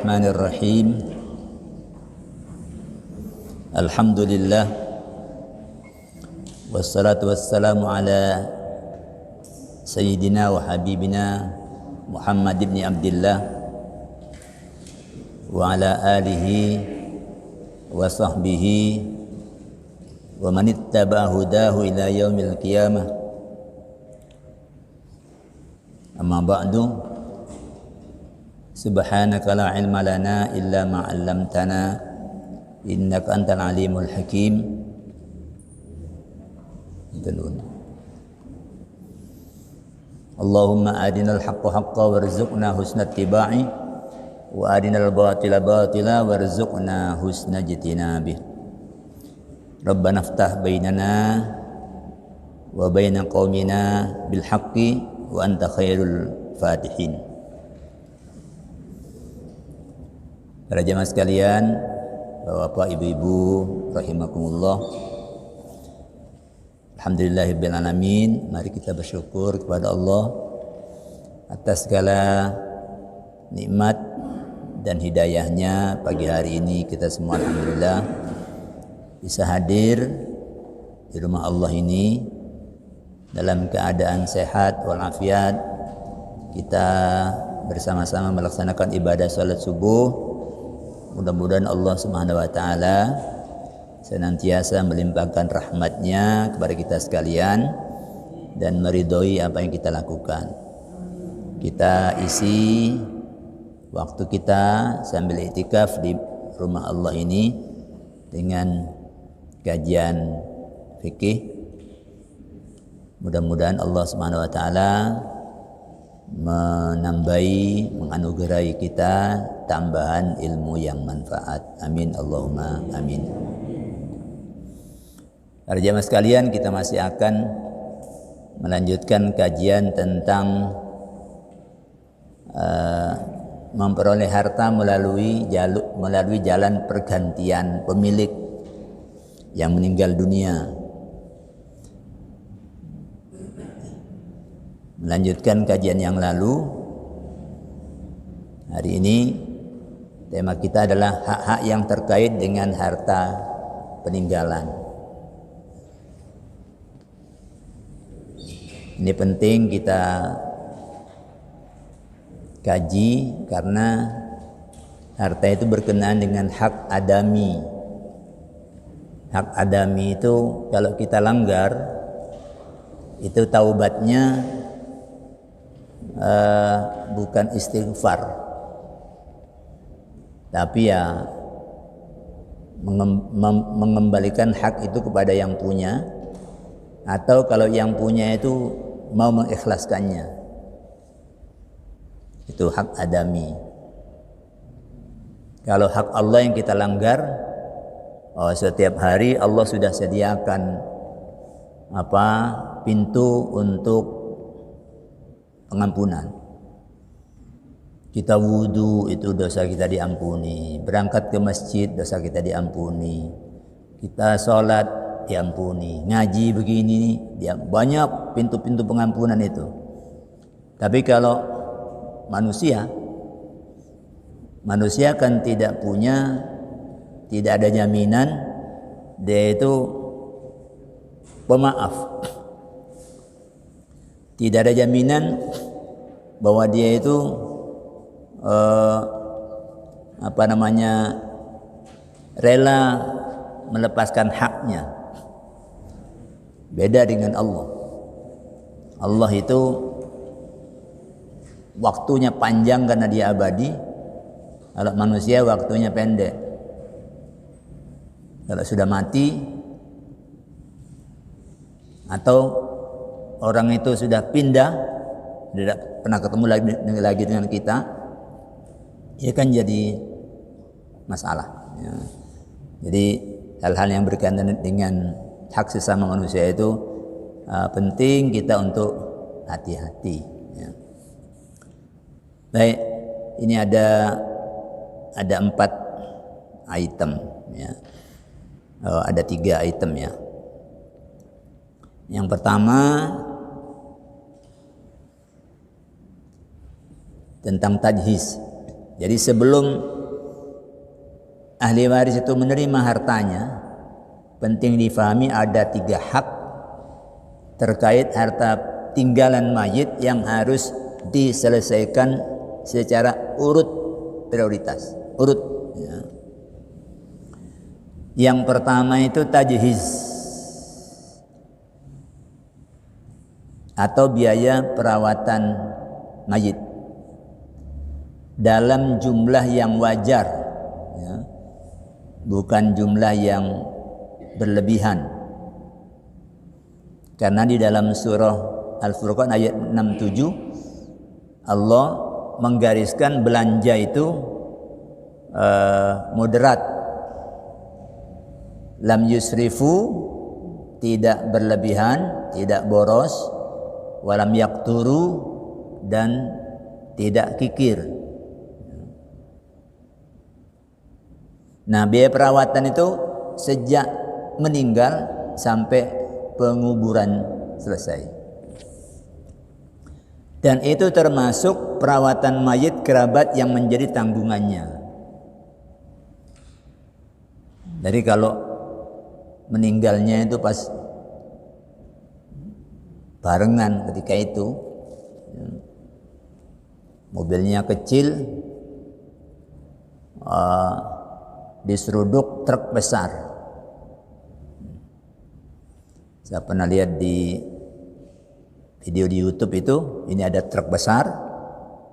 Bismillahirrahmanirrahim. Alhamdulillah. Wassalatu wassalamu ala Sayyidina wa Habibina Muhammad ibn Abdillah wa ala alihi wa sahbihi wa man ittaba hudahu ila yaumil qiyamah. Amma ba'du. Subhanaka la ilma lana illa ma 'allamtana innaka antal alimul hakim. Allahumma adinal haqqa haqqa warzuqna husna ittiba'i wa adinal batila batila warzuqna husna ijtinabih. Rabbana iftah bainana wa baina qaumina bil haqqi wa anta khairul fatihin. Para jemaah sekalian, Bapak, Ibu-ibu, rahimakumullah. Alhamdulillahirabbil alamin. Mari kita bersyukur kepada Allah atas segala nikmat dan hidayahnya. Pagi hari ini kita semua alhamdulillah bisa hadir di rumah Allah ini dalam keadaan sehat walafiat. Kita bersama-sama melaksanakan ibadah salat subuh. Mudah-mudahan Allah Subhanahu wa taala senantiasa melimpahkan rahmatnya kepada kita sekalian dan meridhoi apa yang kita lakukan. Kita isi waktu kita sambil iktikaf di rumah Allah ini dengan kajian fikih. Mudah-mudahan Allah Subhanahu wa taala menambahi, menganugerahi kita tambahan ilmu yang manfaat. Amin Allahumma amin. Para jemaah sekalian, kita masih akan melanjutkan kajian tentang memperoleh harta melalui jalan pergantian pemilik yang meninggal dunia. Melanjutkan kajian yang lalu, hari ini tema kita adalah hak-hak yang terkait dengan harta peninggalan. Ini penting kita kaji karena harta itu berkenaan dengan hak adami. Hak adami itu kalau kita langgar, itu taubatnya bukan istighfar, tapi ya mengembalikan hak itu kepada yang punya, atau kalau yang punya itu mau mengikhlaskannya. Itu hak adami. Kalau hak Allah yang kita langgar, setiap hari Allah sudah sediakan pintu untuk pengampunan. Kita wudu itu dosa kita diampuni, berangkat ke masjid dosa kita diampuni, kita sholat diampuni, ngaji begini banyak pintu-pintu pengampunan itu. Tapi kalau manusia kan tidak ada jaminan dia itu pemaaf. Tidak ada jaminan bahwa dia itu rela melepaskan haknya. Beda dengan Allah. Allah itu waktunya panjang karena dia abadi. Kalau manusia waktunya pendek. Kalau sudah mati atau orang itu sudah pindah, tidak pernah ketemu lagi dengan kita, ya kan jadi masalah. Ya. Jadi hal-hal yang berkaitan dengan hak sesama manusia itu penting kita untuk hati-hati. Ya. Baik, ini ada 4 item. Ya. Ada 3 item ya. Yang pertama tentang tajhiz. Jadi sebelum ahli waris itu menerima hartanya, penting difahami ada 3 hak terkait harta tinggalan mayit yang harus diselesaikan secara urut prioritas. Urut. Ya. Yang pertama itu tajhiz atau biaya perawatan mayit dalam jumlah yang wajar, ya, bukan jumlah yang berlebihan. Karena di dalam surah Al-Furqan ayat 67 Allah menggariskan belanja itu moderat, lam yusrifu, tidak berlebihan, tidak boros, walam yakturu, dan tidak kikir. Nah, biaya perawatan itu sejak meninggal sampai penguburan selesai. Dan itu termasuk perawatan mayit kerabat yang menjadi tanggungannya. Jadi kalau meninggalnya itu pas barengan ketika itu, mobilnya kecil, diseruduk truk besar. Saya pernah lihat di video di YouTube itu, ini ada truk besar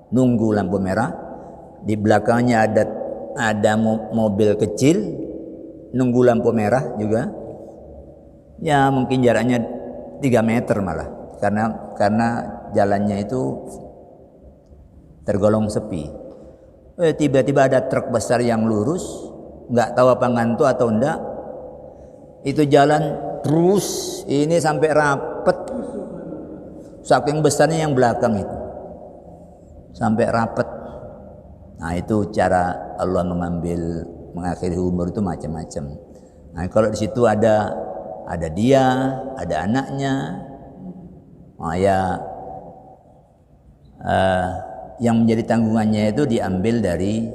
nunggu lampu merah, di belakangnya ada mobil kecil nunggu lampu merah juga. Ya mungkin jaraknya 3 meter malah, karena jalannya itu tergolong sepi. Tiba-tiba ada truk besar yang lurus, nggak tahu apa ngantuk atau enggak, itu jalan terus ini sampai rapet, saking besarnya yang belakang itu sampai rapet. Nah, itu cara Allah mengakhiri umur itu macam-macam. Nah, kalau di situ ada dia, ada anaknya, yang menjadi tanggungannya itu diambil dari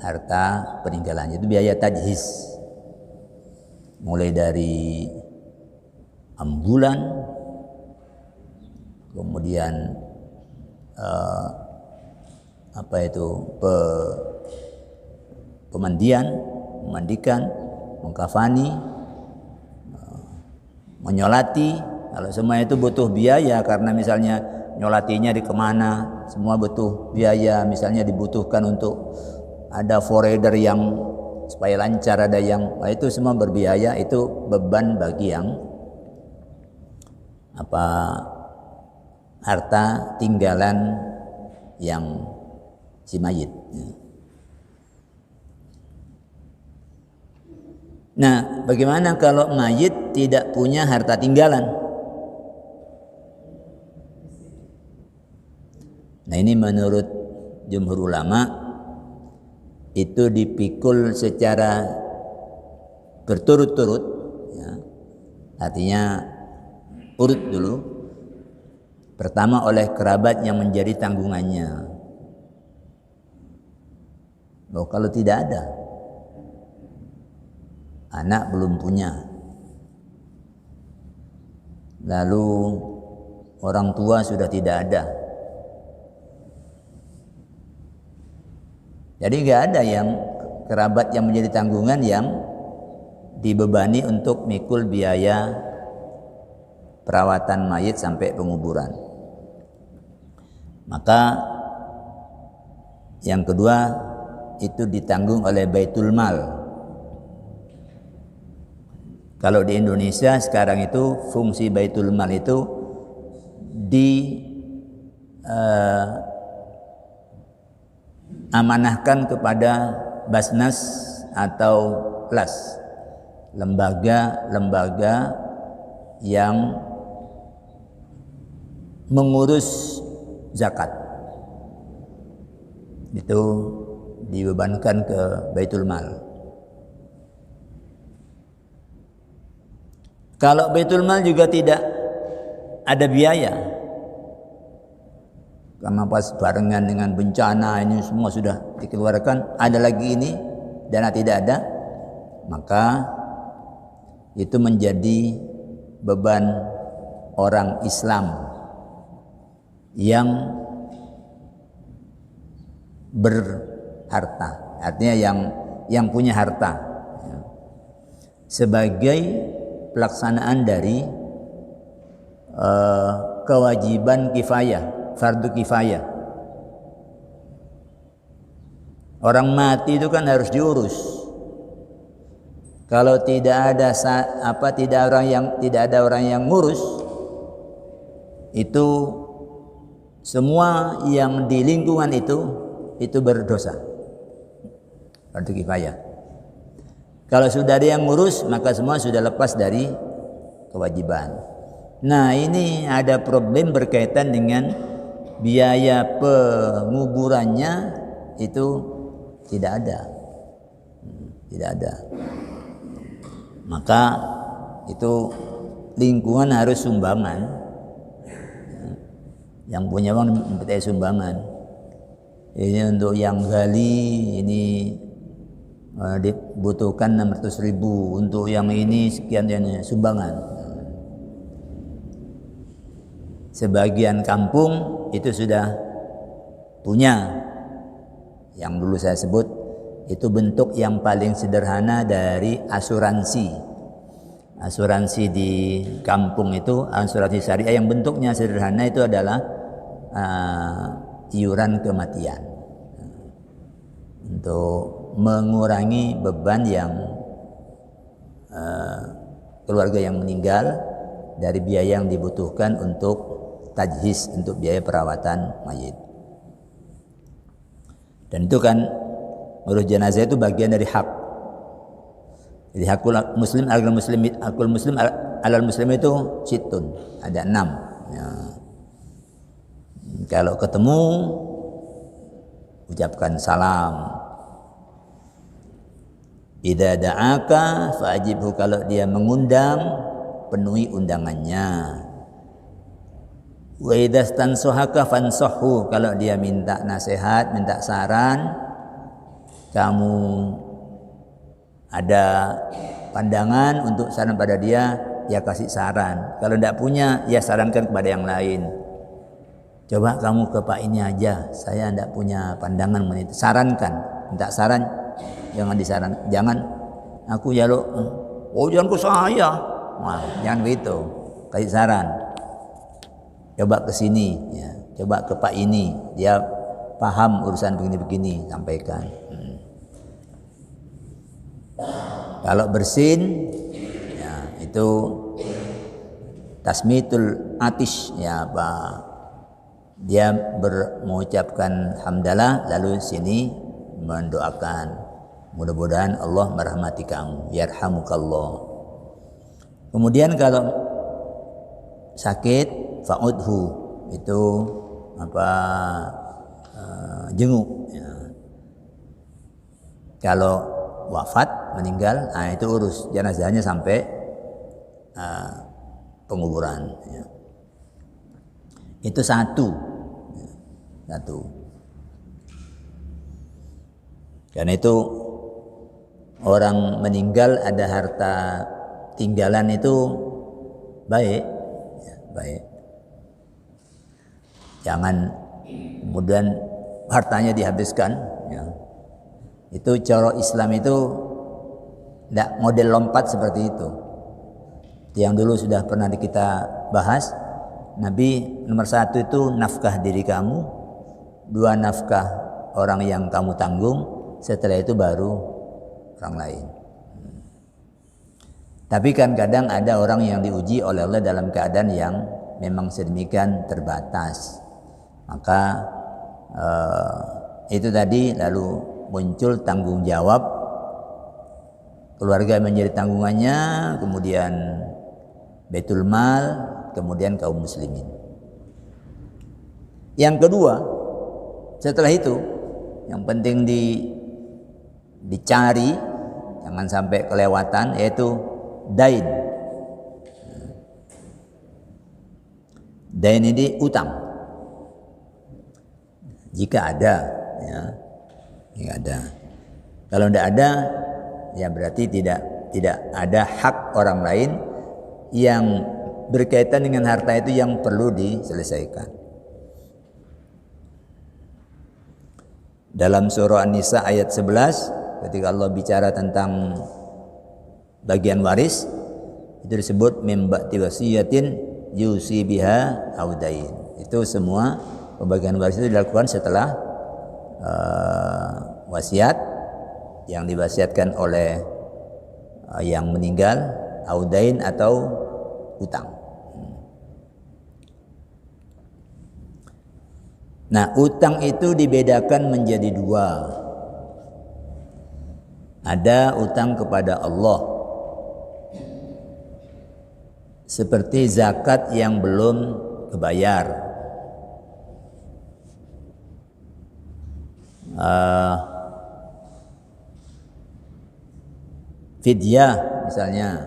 harta peninggalannya, itu biaya tajhiz, mulai dari ambulan, kemudian memandikan, mengkafani, menyolati. Kalau semua itu butuh biaya, karena misalnya nyolatinya di kemana, semua butuh biaya. Misalnya dibutuhkan untuk ada forerunner yang supaya lancar, ada yang itu semua berbiaya. Itu beban bagi yang harta tinggalan yang si mayit. Nah, bagaimana kalau mayit tidak punya harta tinggalan? Nah, ini menurut jumhur ulama itu dipikul secara berturut-turut, ya. Artinya urut dulu. Pertama oleh kerabat yang menjadi tanggungannya. Kalau tidak ada, anak belum punya, lalu orang tua sudah tidak ada, jadi nggak ada yang kerabat yang menjadi tanggungan yang dibebani untuk mikul biaya perawatan mayit sampai penguburan. Maka yang kedua itu ditanggung oleh Baitul Mal. Kalau di Indonesia sekarang itu fungsi Baitul Mal itu amanahkan kepada Basnas atau LAS, lembaga yang mengurus zakat. Itu dibebankan ke Baitul Mal. Kalau Baitul Mal juga tidak ada biaya, karena pas barengan dengan bencana ini semua sudah dikeluarkan, ada lagi ini dana tidak ada, maka itu menjadi beban orang Islam yang berharta, artinya yang punya harta, sebagai pelaksanaan dari kewajiban kifayah, fardu kifayah. Orang mati itu kan harus diurus. Kalau tidak ada tidak ada orang yang ngurus, itu semua yang di lingkungan itu berdosa. Fardu kifayah. Kalau sudah ada yang ngurus, maka semua sudah lepas dari kewajiban. Nah, ini ada problem berkaitan dengan biaya penguburannya, itu tidak ada. Maka itu lingkungan harus sumbangan. Yang punya uang minta sumbangan. Ini untuk yang gali ini dibutuhkan 600.000, untuk yang ini sekian sumbangan. Sebagian kampung itu sudah punya, yang dulu saya sebut itu bentuk yang paling sederhana dari asuransi di kampung. Itu asuransi syariah yang bentuknya sederhana, itu adalah iuran kematian untuk mengurangi beban yang keluarga yang meninggal dari biaya yang dibutuhkan untuk tajhiz, untuk biaya perawatan mayit. Dan itu kan urus jenazah itu bagian dari hak. Jadi hakul muslim alal muslim itu situn, ada 6 ya. Kalau ketemu ucapkan salam. Idza da'aka fa'ajibhu, kalau dia mengundang penuhi undangannya. Wa idza stansuhaka fansahhu, kalau dia minta nasihat, minta saran, kamu ada pandangan untuk saran pada dia, ya kasih saran. Kalau tidak punya, ya sarankan kepada yang lain. Coba kamu ke Pak ini aja, saya tidak punya pandangan menit. Sarankan, minta saran, jangan disaran, jangan aku jaluk, jangan ke saya, wah, jangan begitu, kasih saran. Coba ke sini, ya, coba ke Pak ini, dia paham urusan begini-begini, sampaikan. Kalau bersin, ya, itu tasmitul atish, ya apa? Dia mengucapkan hamdalah, lalu sini mendoakan mudah-mudahan Allah merahmati kamu, yarhamukallah. Kemudian kalau sakit, fa'udhu, itu jenguk. Ya. Kalau wafat, meninggal, itu urus jenazahnya sampai penguburan. Ya. Itu satu. Karena itu orang meninggal ada harta tinggalan itu baik, ya, baik. Jangan kemudian hartanya dihabiskan. Ya. Itu cara Islam itu tidak model lompat seperti itu. Yang dulu sudah pernah kita bahas. Nabi nomor 1 itu nafkah diri kamu, 2 nafkah orang yang kamu tanggung, setelah itu baru orang lain. Tapi kan kadang ada orang yang diuji oleh Allah dalam keadaan yang memang sedemikian terbatas. Maka itu tadi lalu muncul tanggung jawab, keluarga menjadi tanggungannya, kemudian Baitul Mal, kemudian kaum muslimin. Yang kedua, setelah itu yang penting dicari, jangan sampai kelewatan, yaitu dain. Dain ini utang. Jika ada, ya, jika ada. Kalau tidak ada, ya berarti tidak ada hak orang lain yang berkaitan dengan harta itu yang perlu diselesaikan. Dalam surah An-Nisa ayat 11 ketika Allah bicara tentang bagian waris, itu disebut mim ba'di wasiyatin yusi biha audain. Itu semua pembagian waris itu dilakukan setelah wasiat yang diwasiatkan oleh yang meninggal, audain atau utang. Nah, utang itu dibedakan menjadi dua. Ada utang kepada Allah, seperti zakat yang belum kebayar, fidyah misalnya,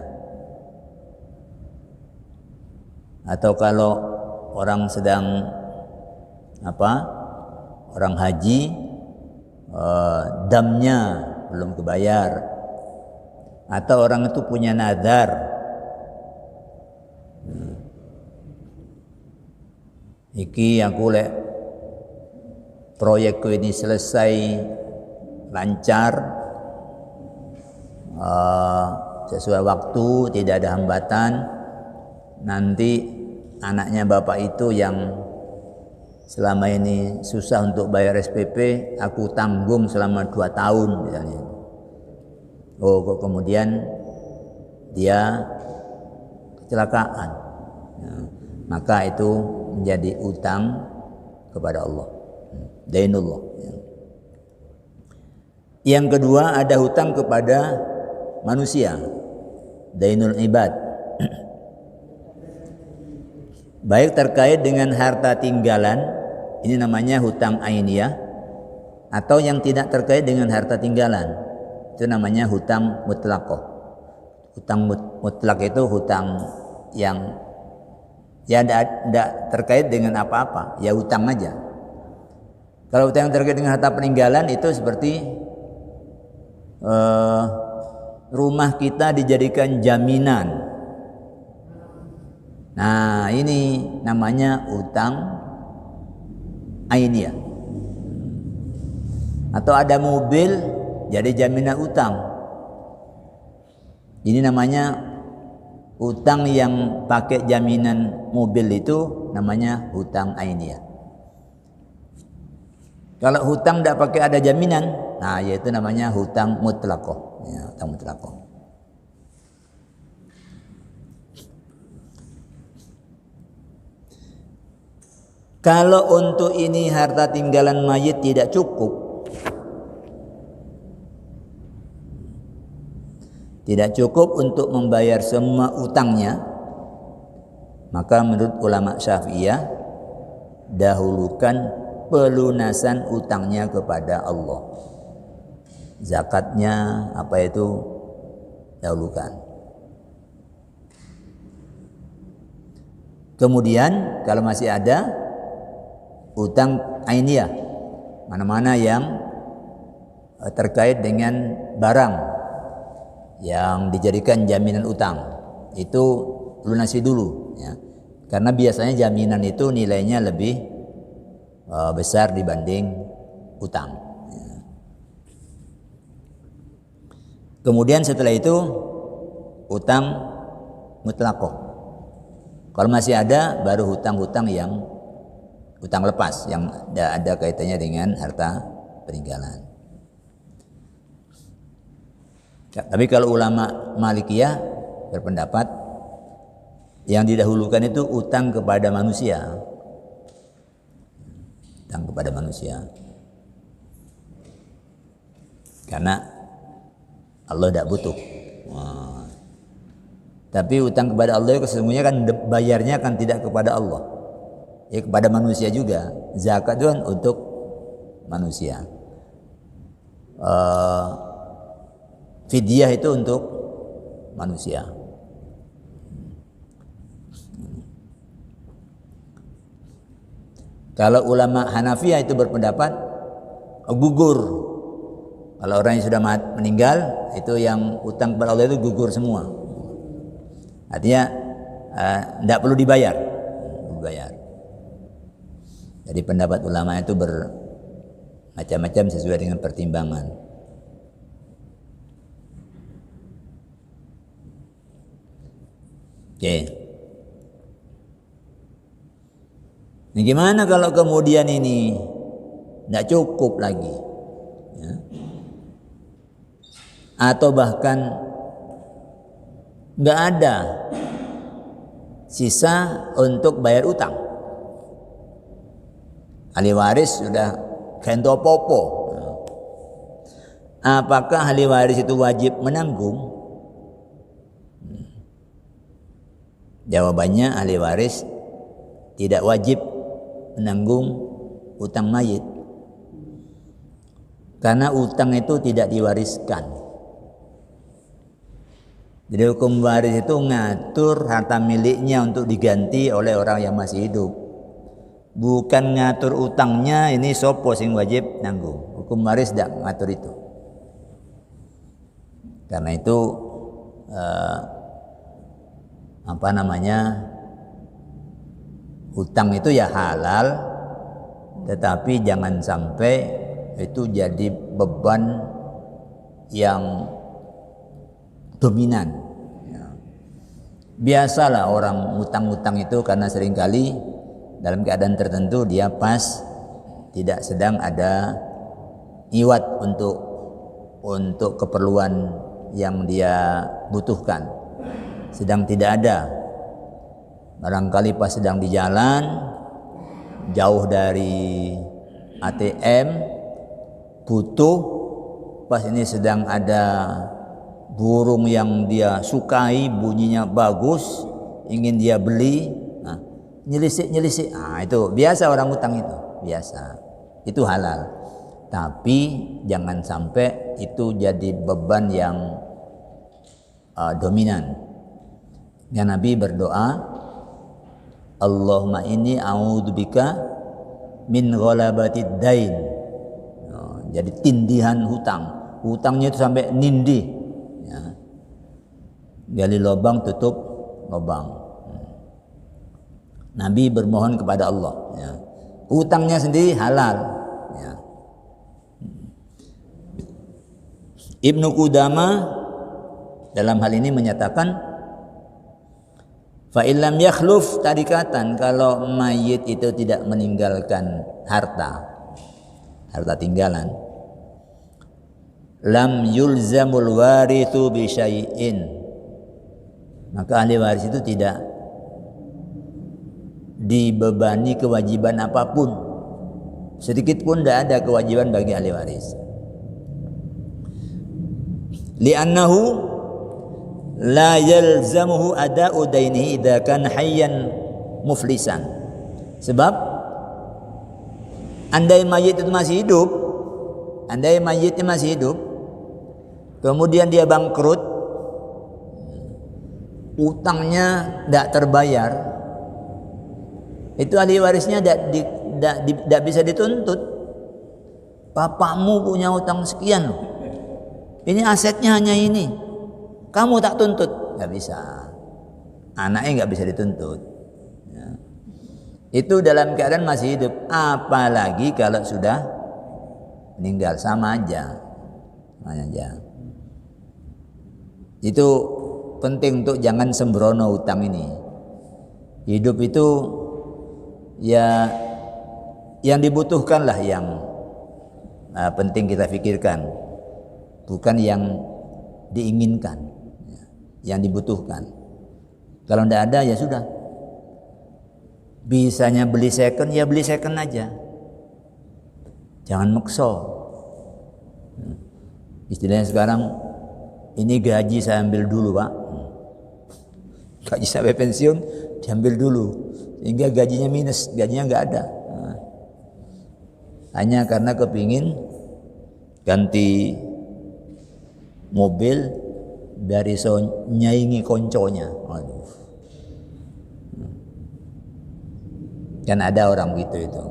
atau kalau orang sedang orang haji, damnya belum kebayar, atau orang itu punya nadar, iki aku lek proyekku ini selesai lancar, sesuai waktu, tidak ada hambatan, nanti anaknya bapak itu yang selama ini susah untuk bayar SPP, aku tanggung selama 2 tahun misalnya. Oh, kok kemudian dia kecelakaan, ya, maka itu menjadi utang kepada Allah, dainullah. Ya. Yang kedua ada hutang kepada manusia, dainul ibad. Baik terkait dengan harta tinggalan, ini namanya hutang ainiyah, atau yang tidak terkait dengan harta tinggalan, itu namanya hutang mutlaqah. Hutang mutlak itu hutang yang ya tidak terkait dengan apa-apa, ya hutang aja. Kalau hutang yang terkait dengan harta peninggalan itu seperti rumah kita dijadikan jaminan. Nah, ini namanya utang ainiyah. Atau ada mobil jadi jaminan utang. Ini namanya utang yang pakai jaminan mobil, itu namanya hutang ainiyah. Kalau hutang tidak pakai ada jaminan, nah yaitu namanya hutang mutlaqah. Ya, hutang mutlaqah. Kalau untuk ini harta tinggalan mayit tidak cukup, untuk membayar semua utangnya, maka menurut ulama Syafi'iyah dahulukan pelunasan utangnya kepada Allah. Zakatnya apa itu dahulukan. Kemudian kalau masih ada utang ainiyah, mana-mana yang terkait dengan barang yang dijadikan jaminan utang, itu lunasi dulu, ya. Karena biasanya jaminan itu nilainya lebih besar dibanding utang, ya. Kemudian setelah itu utang mutlaqah. Kalau masih ada, baru hutang-hutang yang utang lepas yang ada kaitannya dengan harta peninggalan. Tapi kalau ulama Malikiyah berpendapat yang didahulukan itu utang kepada manusia. Utang kepada manusia. Karena Allah tidak butuh. Tapi utang kepada Allah sesungguhnya kan bayarnya kan tidak kepada Allah. Ya, kepada manusia juga. Zakat itu kan untuk manusia. Fidyah itu untuk manusia. Kalau ulama Hanafiyah itu berpendapat gugur Kalau orang yang sudah meninggal, itu yang utang kepada Allah itu gugur semua. Artinya tidak perlu dibayar. Jadi pendapat ulama itu bermacam-macam sesuai dengan pertimbangan. Oke. Nah, gimana kalau kemudian ini tidak cukup lagi, ya? Atau bahkan nggak ada sisa untuk bayar utang? Ahli waris sudah kento popo. Apakah ahli waris itu wajib menanggung? Jawabannya, ahli waris tidak wajib menanggung utang mayit, karena utang itu tidak diwariskan. Jadi hukum waris itu ngatur harta miliknya untuk diganti oleh orang yang masih hidup, bukan ngatur utangnya ini sopo sing wajib nanggung. Hukum waris tidak ngatur itu. Karena itu utang itu ya halal, tetapi jangan sampai itu jadi beban yang dominan. Biasalah orang utang-utang itu karena seringkali dalam keadaan tertentu dia pas tidak sedang ada iwat untuk keperluan yang dia butuhkan, sedang tidak ada. Barangkali pas sedang di jalan jauh dari ATM butuh, pas ini sedang ada burung yang dia sukai, bunyinya bagus, ingin dia beli, nyelisik. Itu biasa orang utang itu, biasa. Itu halal. Tapi jangan sampai itu jadi beban yang dominan. Ya, Nabi berdoa, Allahumma inni a'udzubika min ghalabatid dain. Jadi tindihan hutang. Hutangnya itu sampai nindih. Ya. Gali lubang, tutup lubang. Nabi bermohon kepada Allah. Ya. Hutangnya sendiri halal. Ya. Ibnu Qudamah dalam hal ini menyatakan, fa illam yakhluf tarikatan, kalau mayit itu tidak meninggalkan harta tinggalan, lam yulzamul warithu bi syai'in, maka ahli waris itu tidak dibebani kewajiban apapun, sedikit pun tidak ada kewajiban bagi ahli waris. Li'annahu la yalzamuhu ada'u dainihi idza kana hayyan muflisan. Sebab andai mayit itu masih hidup, andai mayitnya masih hidup, kemudian dia bangkrut, utangnya tidak terbayar, itu ahli warisnya tidak bisa dituntut. Bapakmu punya utang sekian loh, ini asetnya hanya ini, kamu tak tuntut, nggak bisa. Anaknya nggak bisa dituntut. Ya. Itu dalam keadaan masih hidup, apalagi kalau sudah meninggal, sama aja. Itu penting untuk jangan sembrono utang ini. Hidup itu ya yang dibutuhkanlah yang penting kita pikirkan, bukan yang diinginkan, yang dibutuhkan. Kalau tidak ada ya sudah, bisanya beli second ya beli second aja, jangan makso. Istilahnya sekarang, ini gaji saya ambil dulu Pak, gaji sampai pensiun diambil dulu, sehingga gajinya minus, gajinya nggak ada. Hanya karena kepingin ganti mobil dari nyaingi konconya. Aduh. Kan ada orang begitu itu.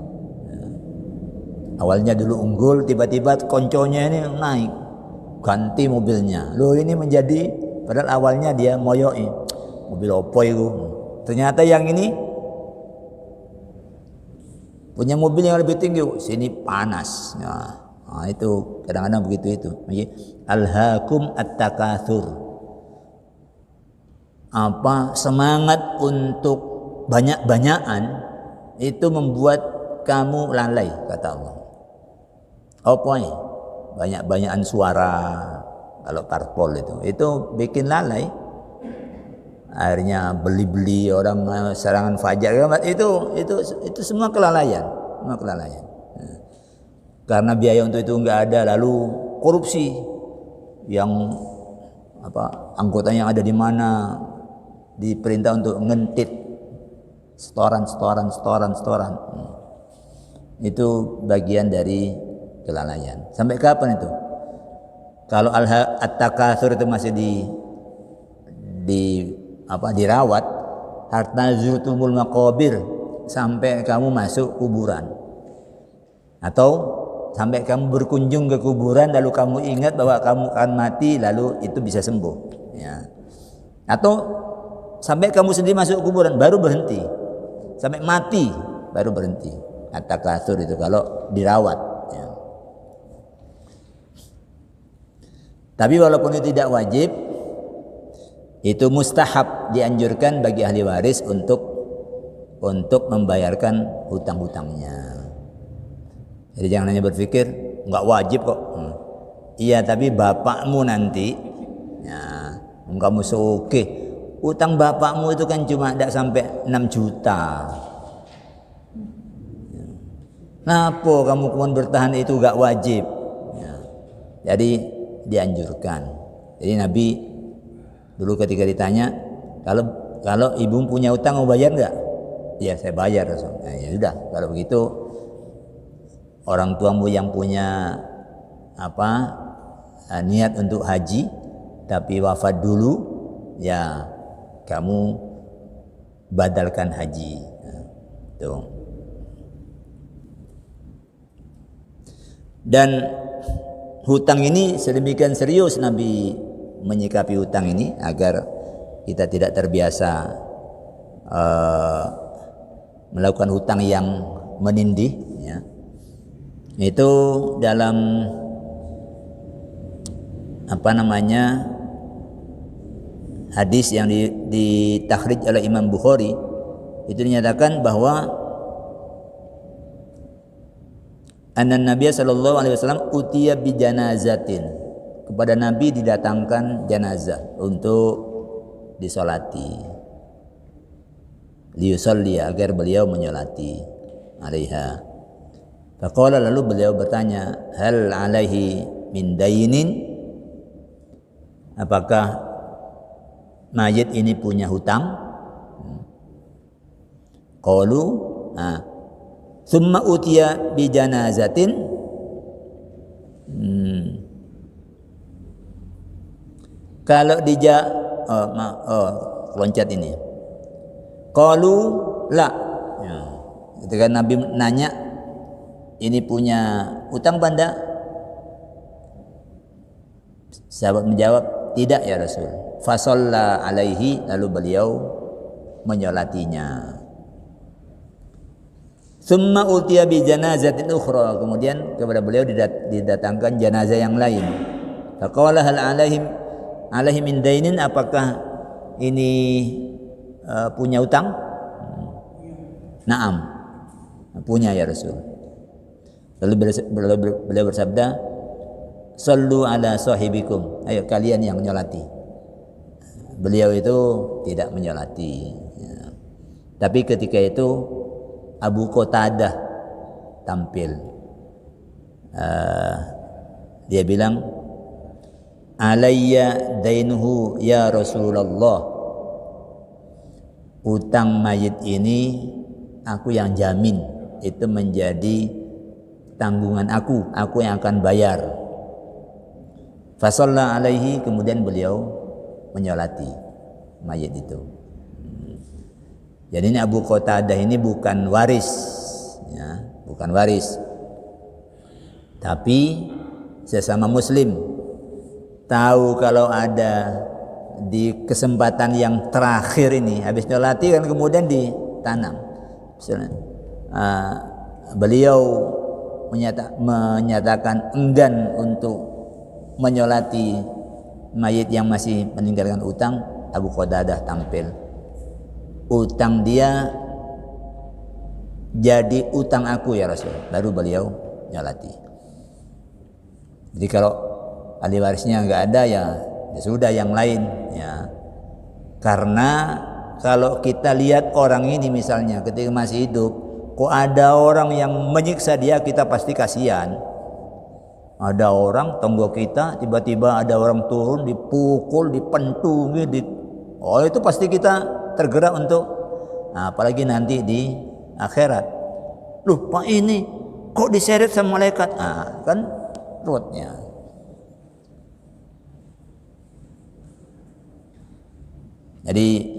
Awalnya dulu unggul, tiba-tiba konconya ini naik. ganti mobilnya. Loh, ini menjadi, padahal awalnya dia moyoi, mobil opo itu. Ternyata yang ini punya mobil yang lebih tinggi, sini panas. Nah, itu kadang-kadang begitu itu. Alhaakum at-takatsur. Apa semangat untuk banyak-banyakan itu membuat kamu lalai, kata Allah. Apa ini? Banyak-banyakan suara kalau parpol itu bikin lalai. Akhirnya beli-beli orang serangan fajar itu semua kelalaian, karena biaya untuk itu enggak ada, lalu korupsi yang anggotanya yang ada di mana diperintah untuk ngentit setoran. Itu bagian dari kelalaian. Sampai kapan itu? Kalau at-takatsur itu masih dirawat, hatta zurtumul maqabir, sampai kamu masuk kuburan, atau sampai kamu berkunjung ke kuburan lalu kamu ingat bahwa kamu akan mati, lalu itu bisa sembuh, ya. Atau sampai kamu sendiri masuk kuburan baru berhenti, sampai mati baru berhenti. At-takatsur itu kalau dirawat, ya. Tapi walaupun itu tidak wajib, itu mustahab, dianjurkan bagi ahli waris untuk membayarkan hutang-hutangnya. Jadi jangan hanya berpikir nggak wajib kok. Iya, tapi bapakmu nanti, ya, kamu soke, utang bapakmu itu kan cuma tidak sampai 6 juta. Kenapa kamu kemudian bertahan itu nggak wajib? Ya. Jadi dianjurkan. Jadi Nabi dulu ketika ditanya, kalau ibu punya utang mau bayar nggak? Iya, saya bayar. Nah, ya sudah, kalau begitu orang tuamu yang punya niat untuk haji tapi wafat dulu, ya kamu badalkan haji. Nah, tuh. Dan hutang ini sedemikian serius Nabi menyikapi hutang ini agar kita tidak terbiasa melakukan hutang yang menindih, ya. Itu dalam hadis yang ditakhrij oleh Imam Bukhari, itu dinyatakan bahwa anna Nabi sallallahu alaihi wasallam utiya bi janazatin, kepada Nabi didatangkan jenazah untuk disolati, liyusalli, agar beliau menyolati alaiha. Faqala, lalu beliau bertanya, hal alaihi min dainin, apakah mayit ini punya hutang? Qalu, summa utiya bi janazatin, kalau loncat ini. Qalu la, ya. Ketika Nabi nanya, ini punya utang banda? Sahabat menjawab, tidak ya Rasul. Fasalla alaihi, lalu beliau menyolatinya. Summa utiya bi janazatin ukhra, kemudian kepada beliau didatangkan jenazah yang lain. Faqala hal alaihi min dainin, apakah ini punya utang? Naam, punya ya Rasul. Lalu beliau bersabda, sallu ala sahibikum, ayo kalian yang menyolati. Beliau itu tidak menyolati, ya. Tapi ketika itu Abu Qatadah tampil. Dia bilang, alayya dainuhu ya Rasulullah, utang mayit ini aku yang jamin, itu menjadi tanggungan aku yang akan bayar. Fasalla alaihi, kemudian beliau menyolati mayit itu. Jadi ini Abu Qatadah ini bukan waris, ya, bukan waris, tapi sesama muslim tahu kalau ada di kesempatan yang terakhir ini habis nyolati kan kemudian ditanam. Misalnya, beliau menyatakan enggan untuk menyolati mayit yang masih meninggalkan utang. Abu Qatadah tampil, utang dia jadi utang aku ya Rasul. Baru beliau nyolati. Jadi kalau ahli warisnya nggak ada ya sudah yang lain ya. Karena kalau kita lihat orang ini misalnya ketika masih hidup, kok ada orang yang menyiksa dia, kita pasti kasihan. Ada orang tonggo kita, tiba-tiba ada orang turun, dipukul, dipentungi, oh itu pasti kita tergerak untuk, nah, apalagi nanti di akhirat. Loh Pak ini kok diseret sama malaikat? Nah, kan ruwetnya. Jadi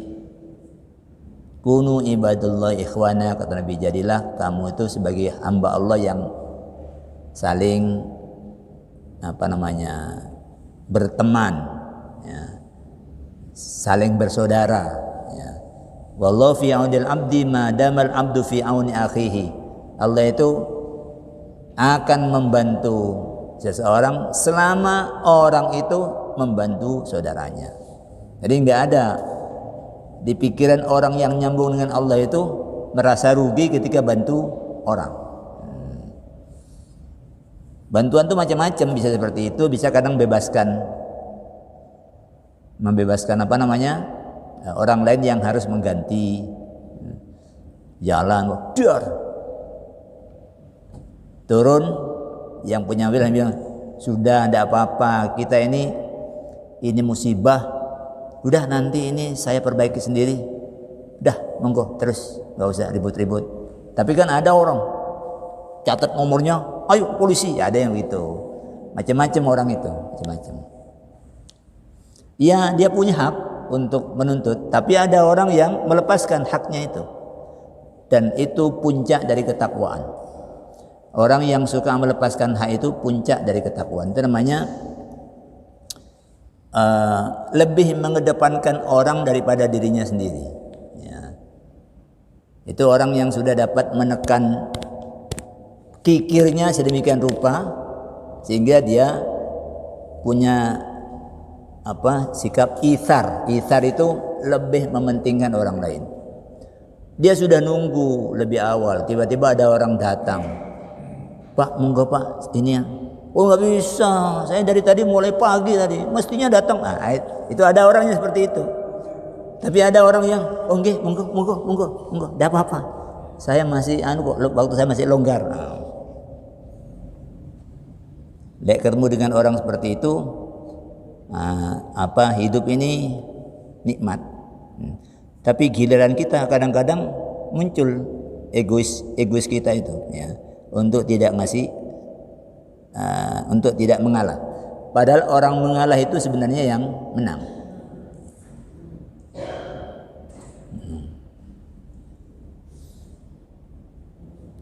kunu ibadullah ikhwana, kata Nabi, jadilah kamu itu sebagai hamba Allah yang saling berteman ya, saling bersaudara ya. Wallahu fi aunil abdi ma damal abdu fi auni akhihi. Allah itu akan membantu seseorang selama orang itu membantu saudaranya. Jadi enggak ada di pikiran orang yang nyambung dengan Allah itu merasa rugi ketika bantu orang. Bantuan itu macam-macam, bisa seperti itu, bisa kadang membebaskan orang lain yang harus mengganti jalan, turun yang punya wilayah bilang sudah tidak apa-apa, kita ini musibah, udah nanti ini saya perbaiki sendiri, udah monggo terus, nggak usah ribut-ribut. Tapi kan ada orang catat nomornya, ayo polisi, ada yang gitu, macam-macam orang itu, macam-macam. Ya dia punya hak untuk menuntut, tapi ada orang yang melepaskan haknya itu, dan itu puncak dari ketakwaan. Orang yang suka melepaskan hak itu puncak dari ketakwaan. Itu namanya lebih mengedepankan orang daripada dirinya sendiri ya. Itu orang yang sudah dapat menekan kikirnya sedemikian rupa sehingga dia punya sikap ithar. Ithar itu lebih mementingkan orang lain. Dia sudah nunggu lebih awal, tiba-tiba ada orang datang, Pak monggo Pak ini ya. Oh nggak bisa, saya dari tadi mulai pagi tadi mestinya datang. Nah, itu ada orangnya seperti itu. Tapi ada orang yang nggih monggo enggak apa-apa, saya masih waktu saya masih longgar. Lek ketemu dengan orang seperti itu, hidup ini nikmat. Tapi giliran kita kadang-kadang muncul egois kita itu ya, untuk tidak mengalah. Padahal orang mengalah itu sebenarnya yang menang.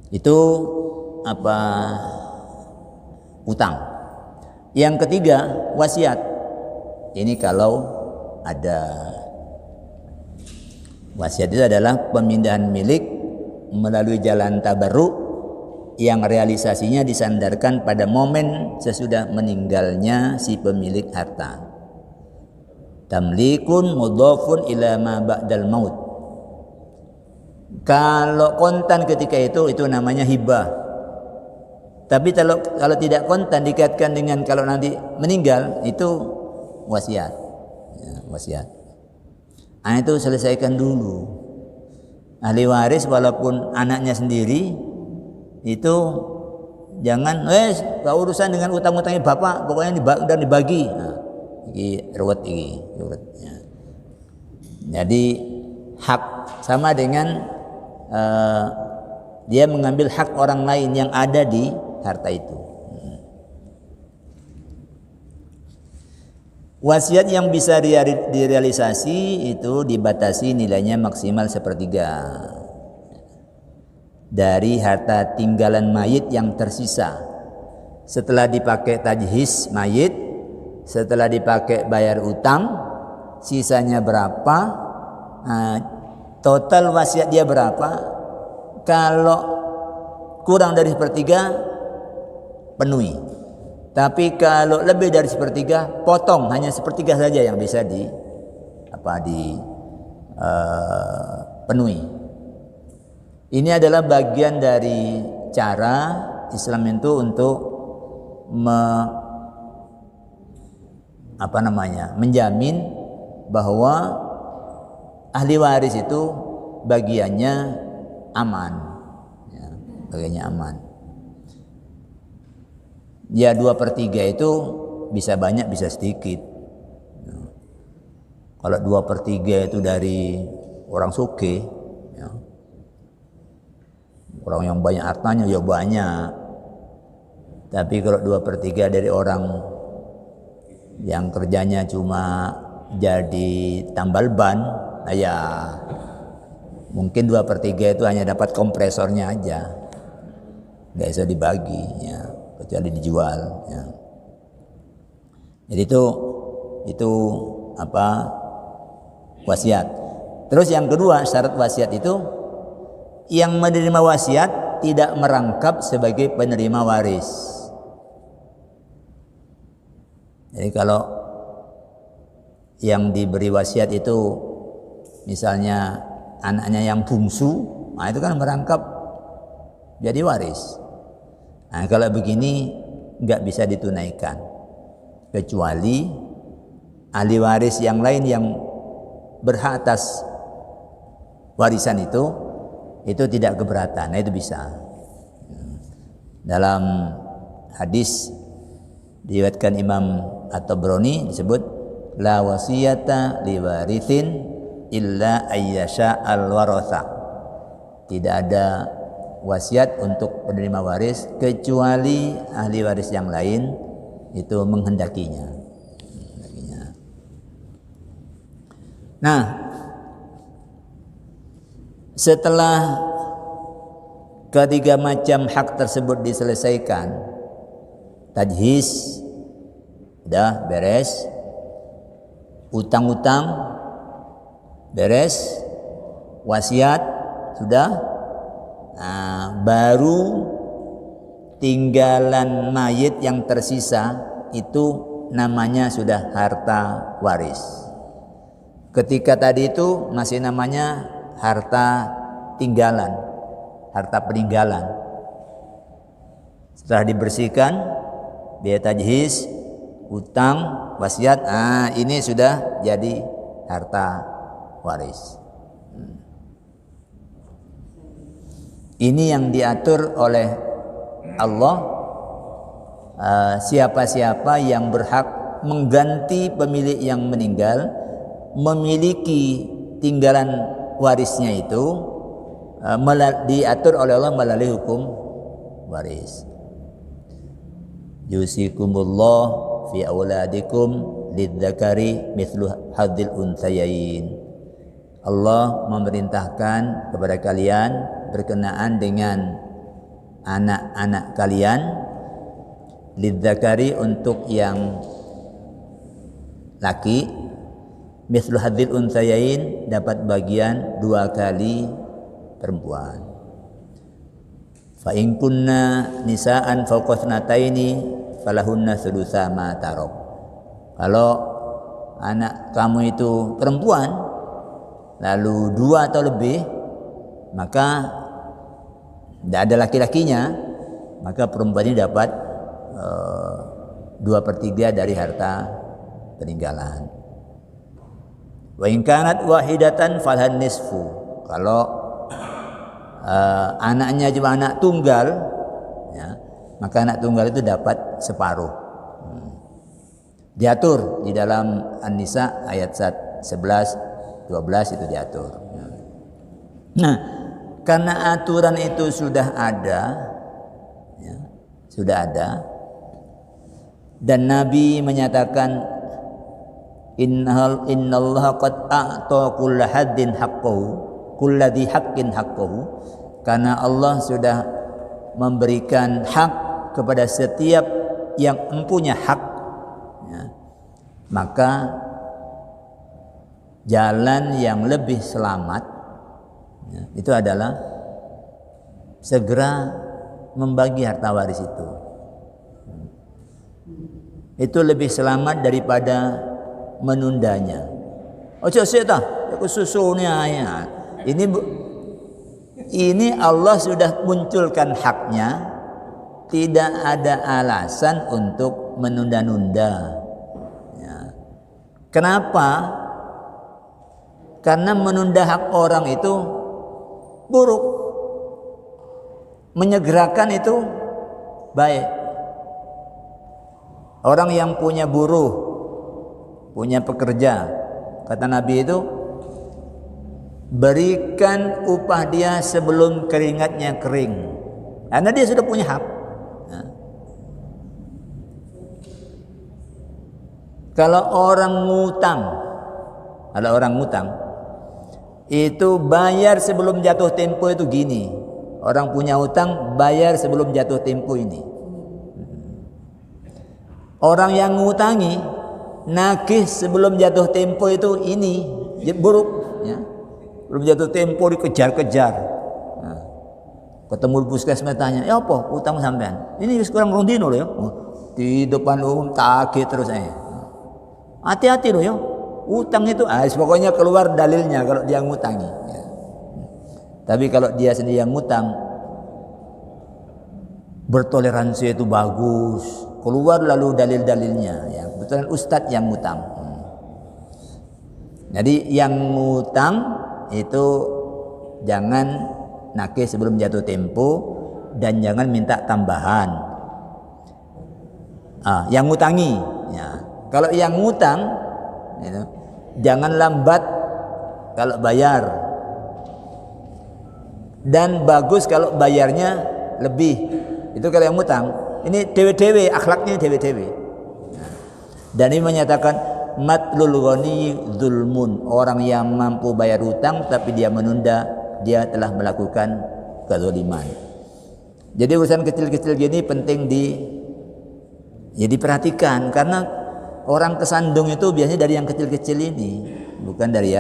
Itu utang. Yang ketiga, wasiat. Ini kalau ada wasiat, itu adalah pemindahan milik melalui jalan tabarruk yang realisasinya disandarkan pada momen sesudah meninggalnya si pemilik harta. Tamlikun mudhafun ila ma ba'dal maut. Kalau kontan ketika itu namanya hibah. Tapi kalau tidak kontan dikaitkan dengan kalau nanti meninggal, itu wasiat. Ya, wasiat. Itu selesaikan dulu. Ahli waris walaupun anaknya sendiri itu jangan gak urusan dengan utang-utangnya bapak, pokoknya dibagi. Nah, ini ruwet ya. Jadi hak sama dengan dia mengambil hak orang lain yang ada di harta itu. Wasiat yang bisa direalisasi itu dibatasi nilainya maksimal 1/3 dari harta tinggalan mayit yang tersisa setelah dipakai tajhiz mayit, setelah dipakai bayar utang, sisanya berapa, total wasiat dia berapa. Kalau kurang dari sepertiga, penuhi. Tapi kalau lebih dari sepertiga, potong, hanya sepertiga saja yang bisa penuhi. Ini adalah bagian dari cara Islam itu untuk menjamin bahwa ahli waris itu bagiannya aman, ya, bagiannya aman. Ya 2/3 itu bisa banyak bisa sedikit. Kalau 2/3 itu dari orang sugih, ya, orang yang banyak hartanya ya banyak. Tapi kalau 2/3 dari orang yang kerjanya cuma jadi tambal ban, ya mungkin 2/3 itu hanya dapat kompresornya aja, nggak bisa dibagi, ya, kecuali dijual. Ya. Jadi itu wasiat. Terus yang kedua, syarat wasiat itu yang menerima wasiat tidak merangkap sebagai penerima waris. Jadi kalau yang diberi wasiat itu misalnya anaknya yang bungsu, itu kan merangkap jadi waris. Nah, kalau begini nggak bisa ditunaikan, kecuali ahli waris yang lain yang berhak atas warisan itu tidak keberatan. Nah, itu bisa. Dalam hadis diriwayatkan Imam At-Tabrani disebut la wasiyata liwarithin illa ayyasha al-waratha. Tidak ada wasiat untuk penerima waris kecuali ahli waris yang lain itu menghendakinya. Nah, setelah ketiga macam hak tersebut diselesaikan, tajhiz udah beres, utang-utang beres, wasiat sudah, baru tinggalan mayit yang tersisa itu namanya sudah harta waris. Ketika tadi itu masih namanya harta tinggalan, harta peninggalan. Setelah dibersihkan biaya tajhiz, utang, wasiat, ini sudah jadi harta waris. Ini yang diatur oleh Allah, siapa-siapa yang berhak mengganti pemilik yang meninggal memiliki tinggalan warisnya itu diatur oleh Allah melalui hukum waris. Yusikumullah fi auladikum lidzakari mithlu hadzil unthayain. Allah memerintahkan kepada kalian berkenaan dengan anak-anak kalian, lidzakari untuk yang laki, mithlu hadzil unthayain dapat bagian 2 kali perempuan. Fa in kunna nisaan fawqa thnataini falahunna thulutsa ma tarok. Kalau anak kamu itu perempuan lalu 2 atau lebih, maka tidak ada laki-lakinya, maka perempuan ini dapat 2/3 dari harta peninggalan. Wa in kanat wahidatan falhan nisfu. Kalau anaknya cuma anak tunggal, ya, maka anak tunggal itu dapat separuh. Diatur di dalam An-Nisa ayat 11, 12 itu diatur. Nah, karena aturan itu sudah ada, ya, sudah ada, dan Nabi menyatakan innallaha qad a'ta kulla haddin haqqahu kulladhi haqqin haqqahu, karena Allah sudah memberikan hak kepada setiap yang mempunyai hak, ya. maka jalan yang lebih selamat ya, itu adalah segera membagi harta waris itu. Itu lebih selamat daripada menundanya. Ojo sik ta, aku susune ae. Ini Allah sudah munculkan haknya, tidak ada alasan untuk menunda-nunda. Ya. Kenapa? Karena menunda hak orang itu buruk, menyegerakan itu baik. Orang yang punya buruh, punya pekerja, kata Nabi itu, berikan upah dia sebelum keringatnya kering, karena dia sudah punya hak. Nah. Kalau orang ngutang, itu bayar sebelum jatuh tempo itu gini. Orang punya utang bayar sebelum jatuh tempo ini. Orang yang ngutangi nagih sebelum jatuh tempo itu ini buruk ya. Belum jatuh tempo dikejar-kejar. Nah, ketemu di puskesmas tanya, "Ya apa utang sampean?" "Ini wis kurang rong dino lho ya." Di depan umum tagih terus saya. Hati-hati loh ya. Utang itu pokoknya keluar dalilnya kalau dia ngutangi ya. Tapi kalau dia sendiri yang ngutang, bertoleransi itu bagus, keluar lalu dalil-dalilnya ya. Betul ustadz yang ngutang. Jadi yang ngutang itu jangan nagih sebelum jatuh tempo dan jangan minta tambahan. Yang ngutangi ya. Kalau yang ngutang itu, jangan lambat kalau bayar, dan bagus kalau bayarnya lebih. Itu kalau yang ngutang. Ini dewe-dewe, akhlaknya dewe-dewe. Dan ini menyatakan matlul ghani zulmun. Orang yang mampu bayar hutang tapi dia menunda, dia telah melakukan kezaliman. Jadi urusan kecil-kecil gini penting diperhatikan, karena orang kesandung itu biasanya dari yang kecil-kecil ini, bukan dari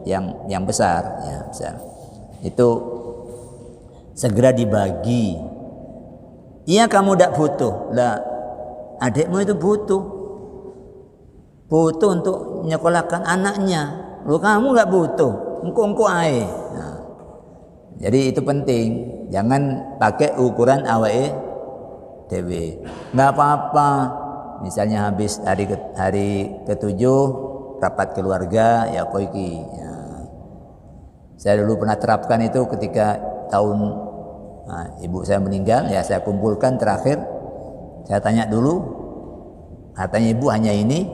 yang besar ya, besar. Itu segera dibagi. Iya kamu tidak butuh, lah adikmu itu butuh untuk menyekolahkan anaknya. Lu kamu nggak butuh, engko ae. Nah, jadi itu penting, jangan pakai ukuran awake dhewe. Nggak apa-apa. Misalnya habis hari ke-7 rapat keluarga ya koiki. Ya. Saya dulu pernah terapkan itu ketika ibu saya meninggal, ya saya kumpulkan terakhir. Saya tanya dulu, katanya ibu hanya ini,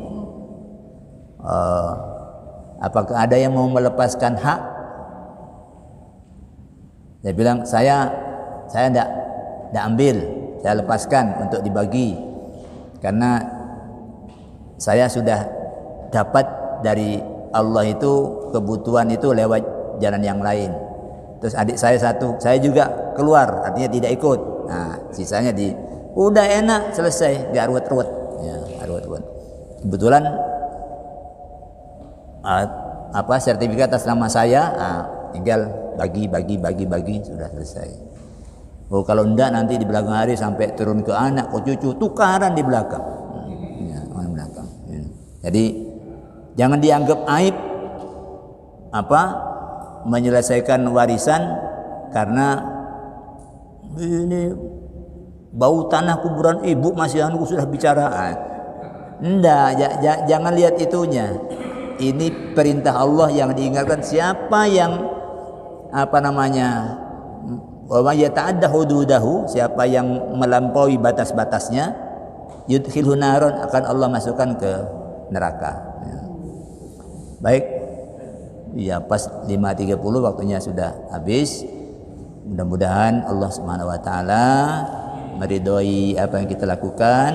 apakah ada yang mau melepaskan hak? Saya bilang saya tidak ambil, saya lepaskan untuk dibagi. Karena saya sudah dapat dari Allah itu kebutuhan itu lewat jalan yang lain. Terus adik saya satu, saya juga keluar, artinya tidak ikut. Nah, sisanya udah enak, selesai, nggak ruwet-ruwet. Ya, ruwet-ruwet. Kebetulan sertifikat atas nama saya, tinggal bagi sudah selesai. Oh kalau enggak nanti di belakang hari sampai turun ke anak, ke cucu, tukaran di belakang. Ya, di belakang. Ya. Jadi jangan dianggap aib menyelesaikan warisan karena ini bau tanah kuburan ibu masih sudah bicara. Enggak, jangan lihat itunya. Ini perintah Allah yang diingatkan, siapa yang wa may yata'adda hududahu, siapa yang melampaui batas-batasnya, yudkhilhu naron, akan Allah masukkan ke neraka. Ya. Baik. Ya pas 5.30 waktunya sudah habis. Mudah-mudahan Allah Subhanahu wa taala meridhoi apa yang kita lakukan,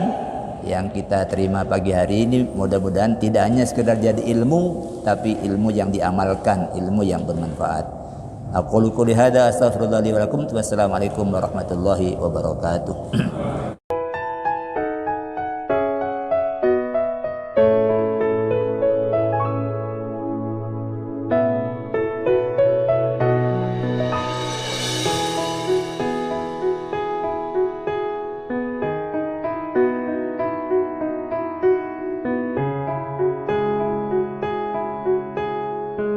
yang kita terima pagi hari ini. Mudah-mudahan tidak hanya sekedar jadi ilmu, tapi ilmu yang diamalkan, ilmu yang bermanfaat. Aku qouli hadza astaghfirullah li wa lakum. Wassalamualaikum warahmatullahi wabarakatuh.